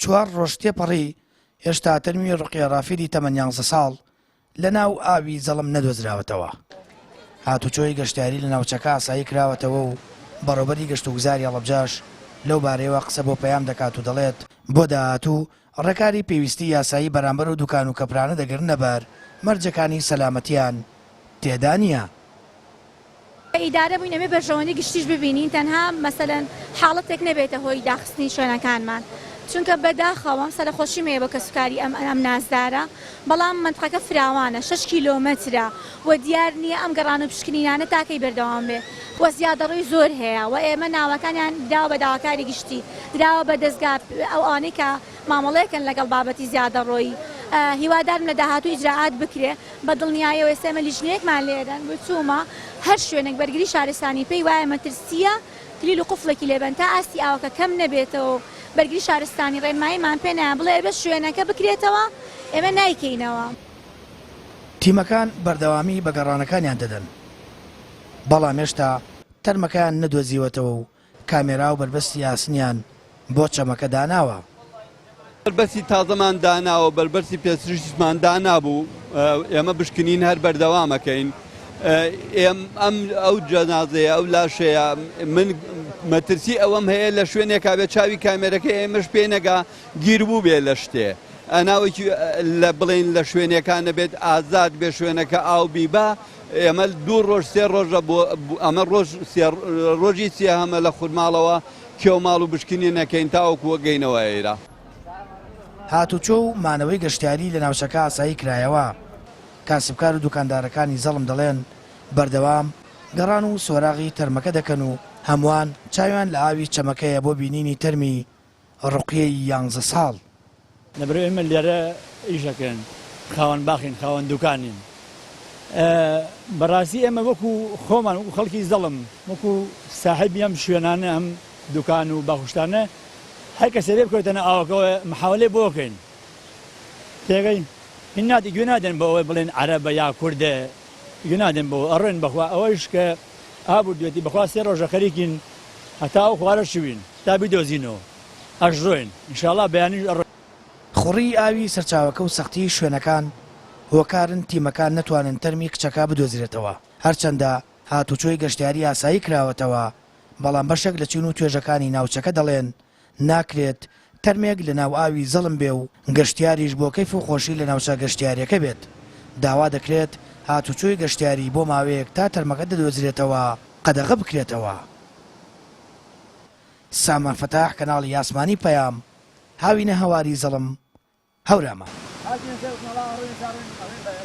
چوار ڕۆژ تێپەڕی هێشتا تەرمی ڕقیە ڕافیری تەمەن 11 ساڵ لە ناو ئاوی زەڵم نەدۆزراوەتەوە. هاتوچۆی گەشتیاری لە ناوچەکە ئاسایی کراوەتەوە و بەڕێوەبەری گەشت و گوزاری هەڵەبجاش لەو بارەیەوە قسە بۆ پەیام دەکات و دەڵێت بۆ داهاتوو ڕێکاری پێویستی یاسایی بەرامبەر و دوکان و کەپرانە دەگرنە بەر مەرجەکانی سەلامەتیان تێدا نییە. ئیدارە بووین ئەمێ بەرژەوەندی گشتیش ببینین تەنها مەسەلەن حاڵەتێک نەبێتە هۆی داخستنی شوێنەکانمان چونکە بەداخەوە سەرخۆشی مەیە بە کەسوکاری ئەم نازدارە بەڵام منطقەکە فراوانە 6 کیلۆمەترە و دیار نییە ئەم گەڕان و پشکنینانە تاکەی بەردەوام بێ وە زیادەڕووی زۆر هەیە و ئێمە ناوەکانیان داوە بە داواکاری گشتی دراوە بە دەستگا ئەو ئانەی کە مامەڵەیەکەن لەگەڵ بابەتی زیادەڕۆیی هیوادارم لە داهاتوو ئیجراعات بکرێ بە دڵنیایەوە ئێستا لیژنەیەکمان لێدەن بچوومە هەر شوێنێک بەرگری شارستانی پێی وایە مەترسیە کلیل و قوفڵێکی لێبن تا ئاستی ئاوەکە کەم نەبێتەوە بەرگری شارستانی ڕێنماییمان پێ نایە بڵێ بە شوێنەکە بکرێتەوە ئێمە نایکەینەوە. تیمەکان بەردەوامی بە گەڕانەکانیان دەدەن بەڵام هێشتا تەرمەکەیان نەدۆزیوەتەوە و کامێرا و بربەستی یاسنیان بۆ چەمەکە داناوە. بربەسی تازەمان داناوە بربەسی پێسریشتمان دانابوو ئێمە بشکنین هەر بەردەوامەکەین ئەم ئەو جەنازەیە ئەو لاشەیە من مەترسی ئەوەم هەیە لە شوێنێکا بێ چاوی کامێرەکە ئێمەش پێ نەگا گیر بوو بێ لە شتێ ئەناوەکی لە بڵێن لە شوێنەکانە بێت ئازاد بێ شوێنەکە ئاو بیبا ئێمە 2 ڕۆژ 3 ڕۆژە بۆ ئەمە ڕۆژی سێ هەمە لە خورماڵەوە کێو ماڵ و بشکنینەکەین تاوەکو وەگەینەوە ئێرە. هاتوچۆ و مانەوەی گەشتیاری لە ناوچەکە ئاسایی کرایەوە کاسبکار و دوکاندارەکانی زەڵم دەڵێن بەردەوام گەڕان و سۆراغی تەرمەکە دەکەن و هەمووان چاویان لە ئاوی چەمەکەیە بۆ بینینی تەرمی ڕقیەی 11 ساڵ. لەبەرەوەی ئێمە لێرە ئیشەکەن خاوەن باخین خاوەن دوکانین بەڕاستی ئێمە وەکو خۆمان وەکو خەڵکی زەڵم وەکو ساحیبی ئەم شوێنانە ئەم دوکان و باخشتانە هەر کەسێ لێ بکەوێتەنە ئاوەکەوە محاولێ بۆ بکەین تێگەین هین ناتی گوێ نادێن بە ئەوەی بڵێن عەرەبە یا کوردە گوێ نادێن بەوە ئەڕێن بەخوا ئەوەش کە ئابوو دوێتی بەخوا 3 ڕۆژە خەریکین هەتا ئەو خوارە شوین تا بیدۆزینەوە ئەژڕۆین ئینشاڵڵا بەیانیش خوڕی ئاوی سەرچاوەکە و سەختی شوێنەکان هۆکارن تیمەکان نەتوانن تەرمی کچەکە بدۆزرێتەوە هەرچەندە هاتوچۆی گەشتیاری ئاسایی کراوەتەوە بەڵام بەشێک لە چین و توێژەکانی ناوچەکە دەڵێن ناکرێت تەرمێک لە ناو ئاوی زەڵم بێ و گەشتیاریش بۆ کەیف و خۆشی لە ناوچە گەشتیاریەکە بێت داوا دەکرێت هاتوچۆی گەشتیاری بۆ ماوەیەک تا تەرمەکە دەدۆزرێتەوە قەدەغە بکرێتەوە. سامان فەتاح کەناڵی یاسمانی پەیام هاوینە هەواری زەڵم هەورامان.